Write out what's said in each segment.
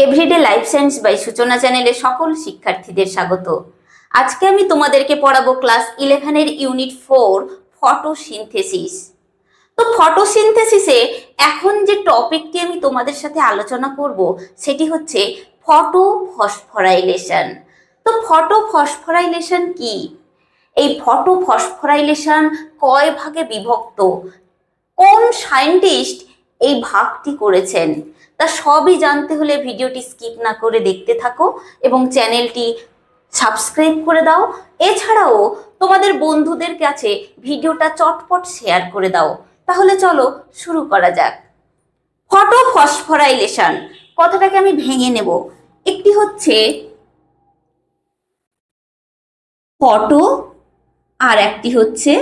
Everyday life science by সূচনা চ্যানেলে সকল শিক্ষার্থীদের স্বাগত। আজকে আমি তোমাদেরকে পড়াবো ক্লাস 11 এর ইউনিট 4 ফটোসিনথেসিস। তো ফটোসিনথেসিসে এখন যে টপিকটি আমি তোমাদের সাথে আলোচনা করব সেটি হচ্ছে ফটোফসফোরাইলেশন। তো ফটোফসফোরাইলেশন কি? এই ফটোফসফোরাইলেশন কয় ভাগে বিভক্ত, কোন সায়েন্টিস্ট এই ভাগটি করেছেন, তা সবই জানতে হলে ভিডিওটি স্কিপ না করে দেখতে থাকো এবং চ্যানেলটি সাবস্ক্রাইব করে দাও। এছাড়াও তোমাদের বন্ধুদের কাছে ভিডিওটা চটপট শেয়ার করে দাও। তাহলে চলো শুরু করা যাক। ফটোফসফোরাইলেশন কথাটাকে আমি ভেঙে নেব। একটি হচ্ছে ফটো আর একটি হচ্ছে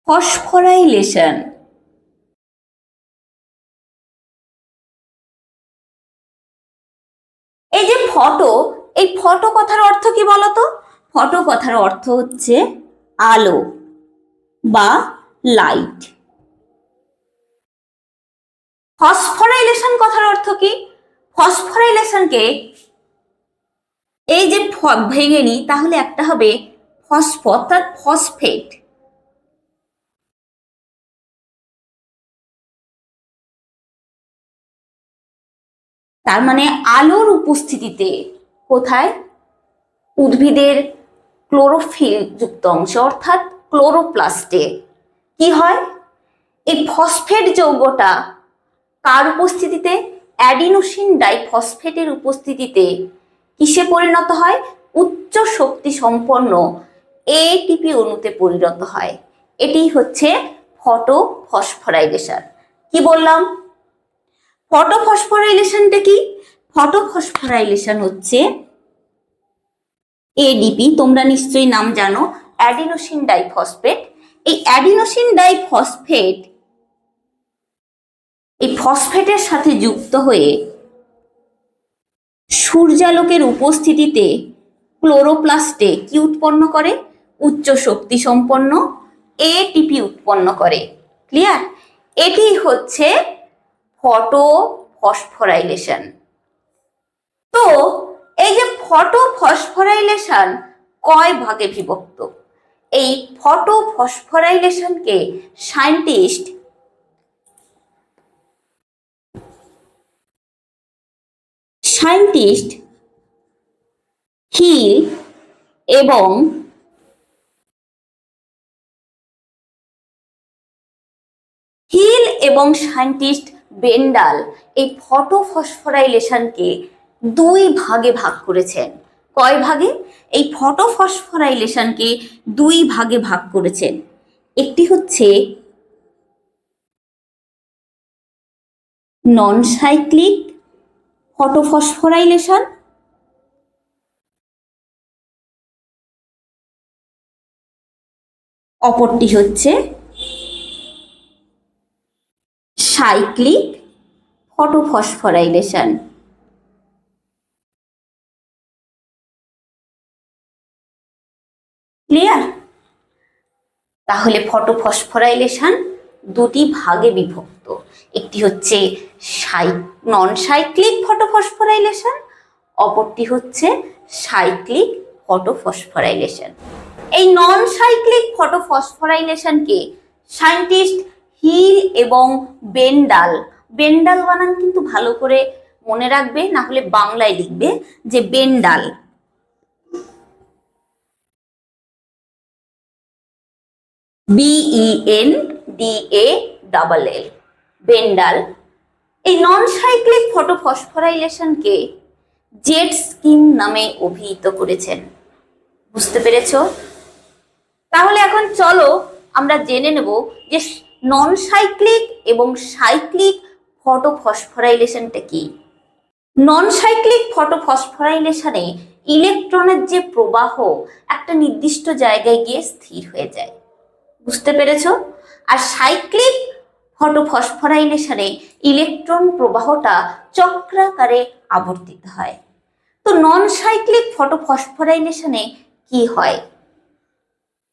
ফসফোরাইলেশন। এই যে ফটো, এই ফটো কথার অর্থ কি বলতো? ফটো কথার অর্থ হচ্ছে আলো বা লাইট। ফসফোরাইলেশন কথার অর্থ কি? ফসফোরাইলেশনকে এই যে ভেঙে নি তাহলে একটা হবে ফসফো অর্থাৎ ফসফেট। তার মানে আলোর উপস্থিতিতে, কোথায়? উদ্ভিদের ক্লোরোফিল যুক্ত অংশ অর্থাৎ ক্লোরোপ্লাস্টে কি হয়? এই ফসফেট যৌগটা কার উপস্থিতিতে? অ্যাডিনোসিন ডাইফসফেটের উপস্থিতিতে কিসে পরিণত হয়? উচ্চ শক্তি সম্পন্ন এটিপি অণুতে পরিণত হয়। এটি হচ্ছে ফটোফসফোরাইলেশন। কি বললাম? ফটোফসফোরাইলেশনটা কি? ফটোফসফোরাইলেশন হচ্ছে এডিপি, তোমরা নিশ্চয়ই নাম জানো, অ্যাডিনোসিন ডাইফসফেট। এই অ্যাডিনোসিন ডাইফসফেট এই ফসফেটের সাথে যুক্ত হয়ে সূর্যালোকের উপস্থিতিতে ক্লোরোপ্লাস্টে কি উৎপন্ন করে? উচ্চ শক্তি সম্পন্ন এটিপি উৎপন্ন করে। ক্লিয়ার? এটি হচ্ছে ফটোফসফোরাইলেশন। তো এই যে ফটোফসফোরাইলেশন কয় ভাগে বিভক্ত? এই ফটোফসফোরাইলেশনকে সায়েন্টিস্ট হিল এবং সায়েন্টিস্ট বেন্ডাল এই ফটোফসফোরাইলেশনকে দুই ভাগে ভাগ করেছেন। কয় ভাগে? এই ফটোফসফোরাইলেশনকে দুই ভাগে ভাগ করেছেন। একটি হচ্ছে নন সাইক্লিক ফটোফসফোরাইলেশন, অপরটি হচ্ছে সাইক্লিক ফটোফসফোরাইলেশন। ক্লিয়ার? তাহলে ফটোফসফোরাইলেশন দুটি ভাগে বিভক্ত। একটি হচ্ছে নন সাইক্লিক ফটোফসফোরাইলেশন, অপরটি হচ্ছে সাইক্লিক ফটোফসফোরাইলেশন। এই নন সাইক্লিক ফটোফসফোরাইলেশনকে সায়েন্টিস্ট হিল এবং বেন্ডাল, বেন্ডাল বানান কিন্তু ভালো করে মনে রাখবে, না হলে বাংলায় লিখবে যে বেন্ডাল, BENDALL, বেন্ডাল এই নন সাইক্লিক ফটোফসফোরাইলেশনকে জেট স্কিম নামে অভিহিত করেছেন। বুঝতে পেরেছো? তাহলে এখন চলো আমরা জেনে নেব যে নন সাইক্লিক এবং সাইক্লিক ফটোফসফোরাইলেশনটা কি। নন সাইক্লিক ফটোফসফোরাইলেশনে ইলেকট্রনের যে প্রবাহ একটা নির্দিষ্ট জায়গায় গিয়ে স্থির হয়ে যায়। বুঝতে পেরেছো? আর সাইক্লিক ফটোফসফোরাইলেশনে ইলেকট্রন প্রবাহটা চক্রাকারে আবর্তিত হয়। তো নন সাইক্লিক ফটোফসফোরাইলেশনে কি হয়?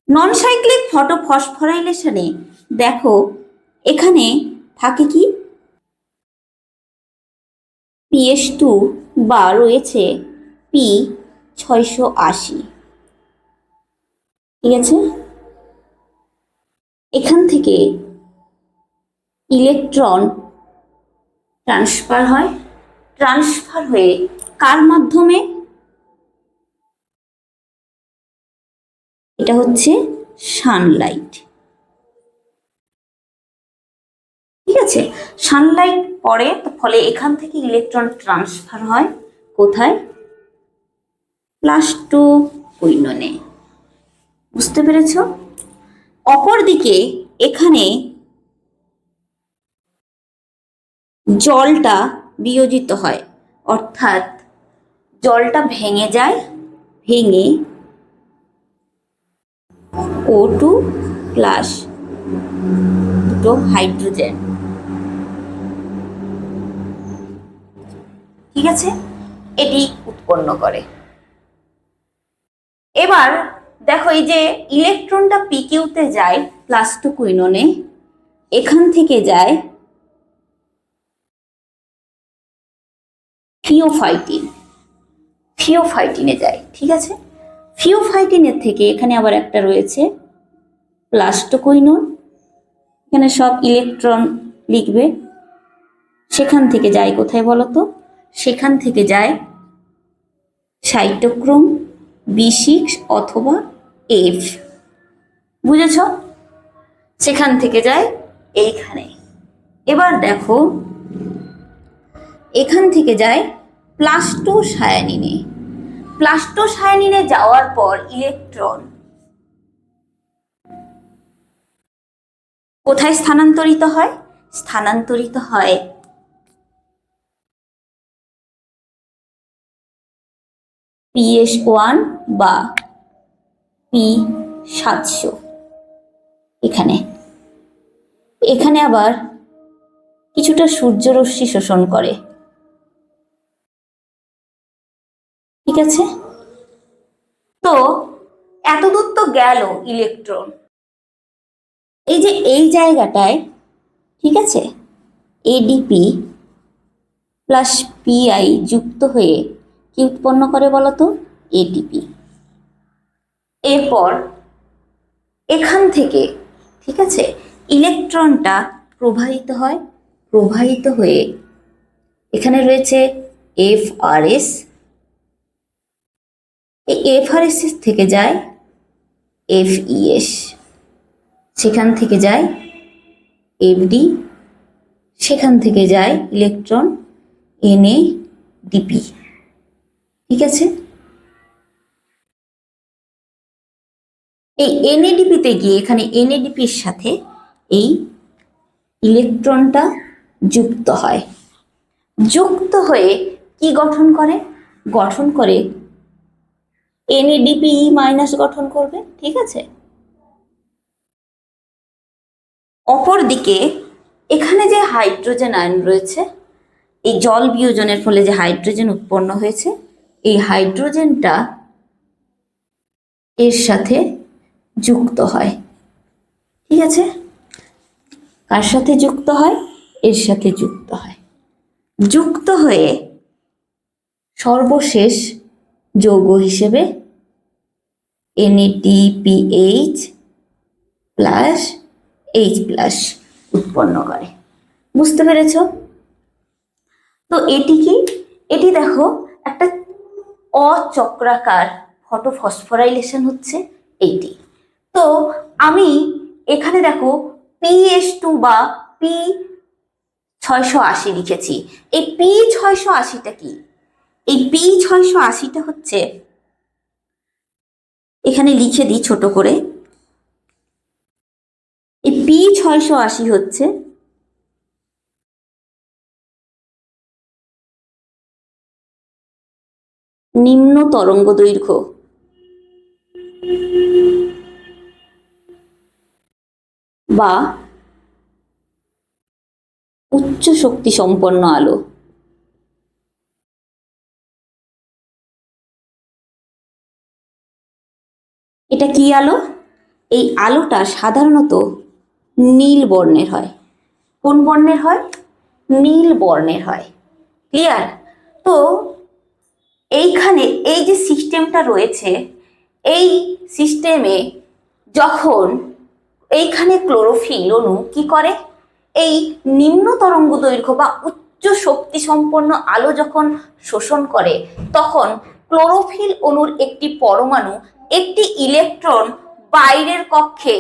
নন সাইক্লিক ফটোফসফোরাইলেশনে দেখো এখানে থাকে কি PS2 বা রয়েছে P680। ঠিক আছে, এখান থেকে ইলেকট্রন ট্রান্সফার হয়, ট্রান্সফার হয়ে কার মাধ্যমে? এটা হচ্ছে সানলাইট। ঠিক আছে, সানলাইট পড়ে, ফলে এখান থেকে ইলেকট্রন ট্রান্সফার হয় কোথায়? প্লাস্টো কুইননে। বুঝতে পেরেছ? অপরদিকে এখানে জলটা বিয়োজিত হয়, অর্থাৎ জলটা ভেঙে যায়, ভেঙে O2 প্লাস দুটো হাইড্রোজেন। ঠিক আছে, এটি উৎপন্ন করে। এবার দেখো, এই যে ইলেকট্রনটা পিকিউতে যায় প্লাস্টো কুইননে, এখান থেকে যায় থিওফাইটিন, থিওফাইটিনে যায়। ঠিক আছে, থিওফাইটিনের থেকে এখানে আবার একটা রয়েছে প্লাস্টো কুইনন, এখানে সব ইলেকট্রন লিখবে। সেখান থেকে যায় কোথায় বলো তো? সেখান থেকে যায় সাইটোক্রোম B6 অথবা F। বুঝেছ? সেখান থেকে যায় এইখানে। এবার দেখো, এখান থেকে যায় প্লাস্টো সায়ানিনে। প্লাস্টো সায়ানিনে যাওয়ার পর ইলেকট্রন কোথায় স্থানান্তরিত হয়? স্থানান্তরিত হয় PS1 বা P700। এখানে এখানে আবার কিছুটা সূর্যরশ্মি শোষণ করে। ঠিক আছে, তো এতদূর তো গেল ইলেকট্রন। এই যে এই জায়গাটায়, ঠিক আছে, ADP প্লাস PI যুক্ত হয়ে কি উৎপন্ন করে বলতো? ATP। এরপর এখান থেকে, ঠিক আছে, ইলেকট্রনটা প্রবাহিত হয়, প্রবাহিত হয়ে এখানে রয়েছে FRS। এই FRS থেকে যায় FES, সেখান থেকে যায় FD, সেখান থেকে যায় ইলেকট্রন NADP। ঠিক আছে, এই NADP-তে গিয়ে এখানে NADP-র সাথে এই ইলেকট্রনটা যুক্ত হয়, যুক্ত হয়ে কি গঠন করে? গঠন করে NADP- গঠন করবে। ঠিক আছে, অপরদিকে এখানে যে হাইড্রোজেন আয়ন রয়েছে, এই জল বিয়োজনের ফলে যে হাইড্রোজেন উৎপন্ন হয়েছে, এই হাইড্রোজেনটা এর সাথে যুক্ত হয়। ঠিক আছে, কার সাথে যুক্ত হয়? এর সাথে যুক্ত হয়। যুক্ত হয়ে সর্বশেষ যৌগ হিসেবে NADPH প্লাস H+ উৎপন্ন করে। বুঝতে পেরেছ? তো এটি কি? এটি দেখো একটা অচক্রাকার ফটোফসফোরাইলেশন হচ্ছে এইটি। তো আমি এখানে দেখো PS2 বা P680 লিখেছি। এই P680টা কি? এই P680টা হচ্ছে, এখানে লিখে দিই ছোট করে, এই P680 হচ্ছে নিম্ন তরঙ্গ দৈর্ঘ্য বা উচ্চ শক্তি সম্পন্ন আলো। এটা কি আলো? এই আলোটা সাধারণত নীল বর্ণের হয়। কোন বর্ণের হয়? নীল বর্ণের হয়। ক্লিয়ার? তো এইখানে এই যে সিস্টেমটা রয়েছে, এই সিস্টেমে যখন এইখানে ক্লোরোফিল অণু কি করে, এই নিম্ন তরঙ্গ দৈর্ঘ্য বা উচ্চ শক্তি সম্পন্ন আলো যখন শোষণ করে, তখন ক্লোরোফিল অণুর একটি পরমাণু একটি ইলেকট্রন বাইরের কক্ষে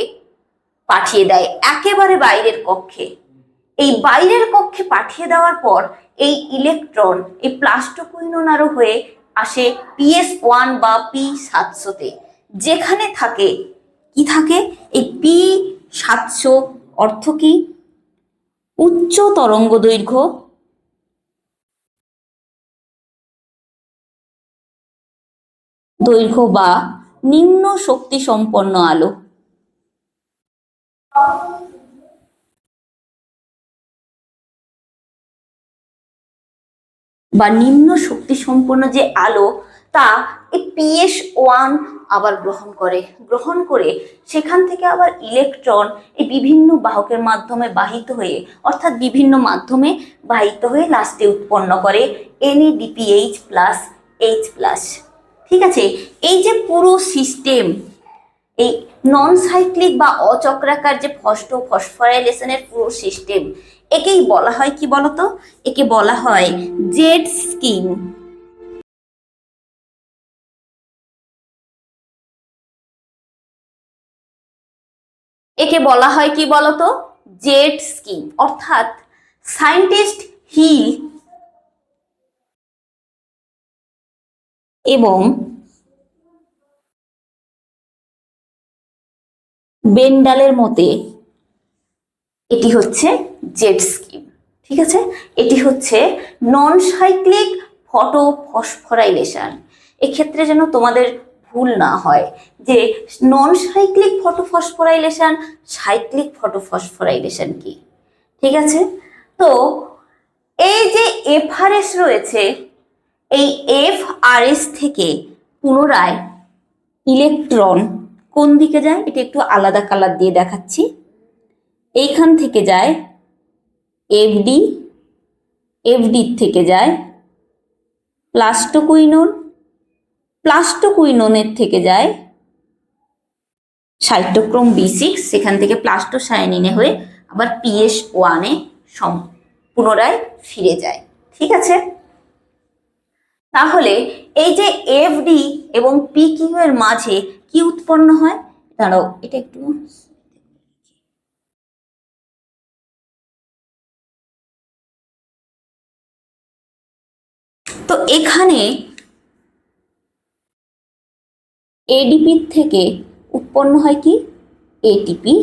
পাঠিয়ে দেয়, একেবারে বাইরের কক্ষে। এই বাইরের কক্ষে পাঠিয়ে দেওয়ার পর এই ইলেকট্রন এই প্লাস্টোকুইনোনারো হয়ে আসে PS1 বা P700-তে, যেখানে থাকে কি থাকে, এই P700 অর্থ কি, উচ্চ তরঙ্গ দৈর্ঘ্য বা নিম্ন শক্তি সম্পন্ন আলো। বা নিম্ন শক্তি সম্পন্ন যে আলো, তা এই PS1 আবার গ্রহণ করে সেখান থেকে আবার ইলেকট্রন এই বিভিন্ন বাহকের মাধ্যমে বাহিত হয়ে, অর্থাৎ বিভিন্ন মাধ্যমে বাহিত হয়ে লাস্টে উৎপন্ন করে NADPH+H+। ঠিক আছে, এই যে পুরো সিস্টেম, এই নন সাইক্লিক বা অচক্রাকার যে ফসফোরাইলেশনের পুরো সিস্টেম, একেই বলা হয় কি বলতো, একে বলা হয় জেড স্কিম। একে বলা হয় কি বলতো, জেড স্কিম। অর্থাৎ সায়েন্টিস্ট হিল এবং বেন্ডালের মতে এটি হচ্ছে জেড স্কিম। ঠিক আছে, এটি হচ্ছে নন সাইক্লিক ফটোফসফোরাইলেশন। এক্ষেত্রে যেন তোমাদের ভুল না হয় যে নন সাইক্লিক ফটোফসফোরাইলেশন, সাইক্লিক ফটোফসফোরাইলেশন কি। ঠিক আছে, তো এই যে এফআরএস রয়েছে, এই এফআরএস থেকে পুনরায় ইলেকট্রন কোন দিকে যায়, এটা একটু আলাদা কালার দিয়ে দেখাচ্ছি। এইখান থেকে যায় এফডি, এফডির থেকে যায় প্লাস্টোকুইনোন, প্লাস্টোকুইনোনের থেকে যায় সাইটোক্রোম B6, সেখান থেকে প্লাস্টোসায়ানিনে হয়ে আবার PS1-এ পুনরায় ফিরে যায়। ঠিক আছে, তাহলে এই যে এফডি এবং PQ এর মাঝে কি উৎপন্ন হয়, দাঁড়াও এটা একটু, তো এখানে এডিপি থেকে উৎপন্ন হয় কি, এটিপি।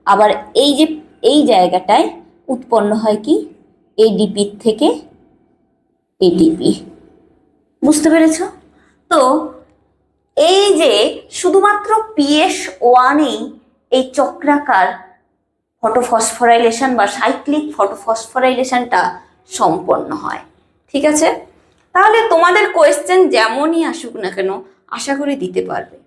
আবার এই যে এই জায়গাটায় উৎপন্ন হয় কি, এডিপি থেকে এটিপি। বুঝতে পেরেছ? তো এই যে শুধুমাত্র PS1-এই এই চক্রাকার ফটোফসফোরাইলেশন বা সাইক্লিক ফটোফসফোরাইলেশনটা সম্পন্ন হয়। ঠিক আছে, তাহলে তোমাদের কোয়েশ্চেন যেমনই আসুক না কেন আশা করি দিতে পারবে।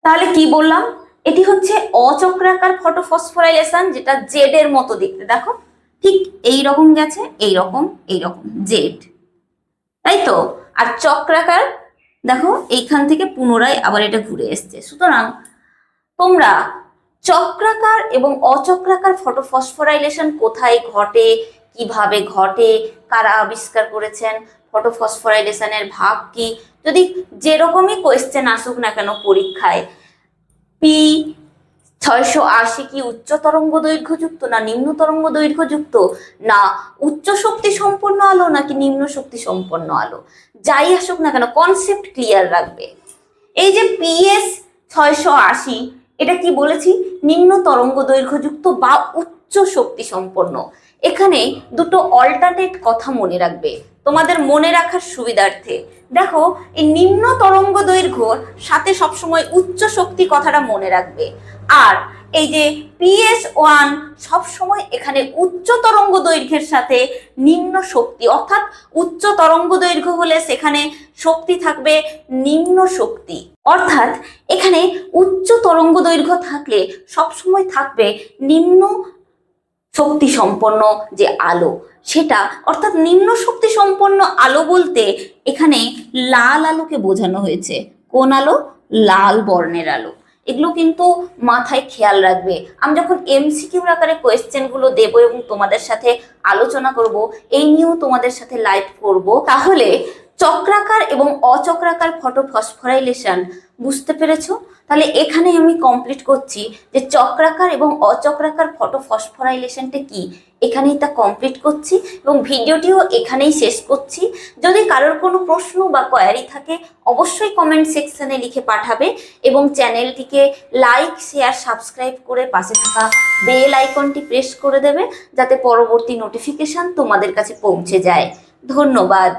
তাহলে কি বললাম, এটি হচ্ছে অচক্রাকার ফটোফসফোরাইলেশন, যেটা জেড এর মতো দেখতে, দেখো ঠিক এই রকম গেছে, এই রকম জেড, তাই তো। আর চক্রাকার দেখো এইখান থেকে পুনরায় আবার এটা ঘুরে এসছে। সুতরাং তোমরা চক্রাকার এবং অচক্রাকার ফটোফসফোরাইলেশন কোথায় ঘটে, কিভাবে ঘটে, কারা আবিষ্কার করেছেন, ফটোফসফোরাইলেশনের ভাগ কি, যদি যেরকমই কোয়েশ্চেন আসুক না কেন পরীক্ষায়, P680 কি উচ্চ তরঙ্গ দৈর্ঘ্যযুক্ত না নিম্ন তরঙ্গ দৈর্ঘ্যযুক্ত, না উচ্চ শক্তি সম্পন্ন আলো নাকি নিম্ন শক্তি সম্পন্ন আলো, যাই আসুক না কেন কনসেপ্ট ক্লিয়ার রাখবে। এই যে PS680, এটা কি বলেছি, নিম্ন তরঙ্গ দৈর্ঘ্যযুক্ত বা উচ্চ শক্তি সম্পন্ন। এখানে দুটো অল্টারনেট কথা মনে রাখবে তোমাদের মনে রাখার সুবিধার্থে। দেখো, এই নিম্ন তরঙ্গ দৈর্ঘ্যর সাথে সবসময় উচ্চ শক্তি কথাটা মনে রাখবে, আর এই যে PS1 সবসময় এখানে উচ্চ তরঙ্গ দৈর্ঘ্যের সাথে নিম্ন শক্তি, অর্থাৎ উচ্চ তরঙ্গ দৈর্ঘ্য হলে সেখানে শক্তি থাকবে নিম্ন শক্তি, অর্থাৎ এখানে উচ্চ তরঙ্গ দৈর্ঘ্য থাকলে সবসময় থাকবে নিম্ন শক্তি সম্পন্ন যে আলো সেটা, অর্থাৎ নিম্ন শক্তি সম্পন্ন আলো বলতে এখানে লাল আলোকে বোঝানো হয়েছে। কোন আলো? লাল বর্ণের আলো। এগুলো কিন্তু মাথায় খেয়াল রাখবে। আমি যখন এমসিকিউর আকারে কোয়েশ্চেনগুলো দেবো এবং তোমাদের সাথে আলোচনা করব, এই নিয়েও তোমাদের সাথে লাইভ করব, তাহলে চক্রাকার এবং অচক্রাকার ফটোফসফোরাইলেশন বুঝতে পেরেছো? তাহলে এখানে আমি কমপ্লিট করছি যে চক্রাকার এবং অচক্রাকার ফটোফসফোরাইলেশনটা কি, এখানেই তা কমপ্লিট করছি এবং ভিডিওটিও এখানেই শেষ করছি। যদি কারোর কোনো প্রশ্ন বা কোয়ারি থাকে অবশ্যই কমেন্ট সেকশনে লিখে পাঠাবে এবং চ্যানেলটিকে লাইক, শেয়ার, সাবস্ক্রাইব করে পাশে থাকা বেল আইকনটি প্রেস করে দেবে যাতে পরবর্তী নোটিফিকেশন তোমাদের কাছে পৌঁছে যায়। ধন্যবাদ।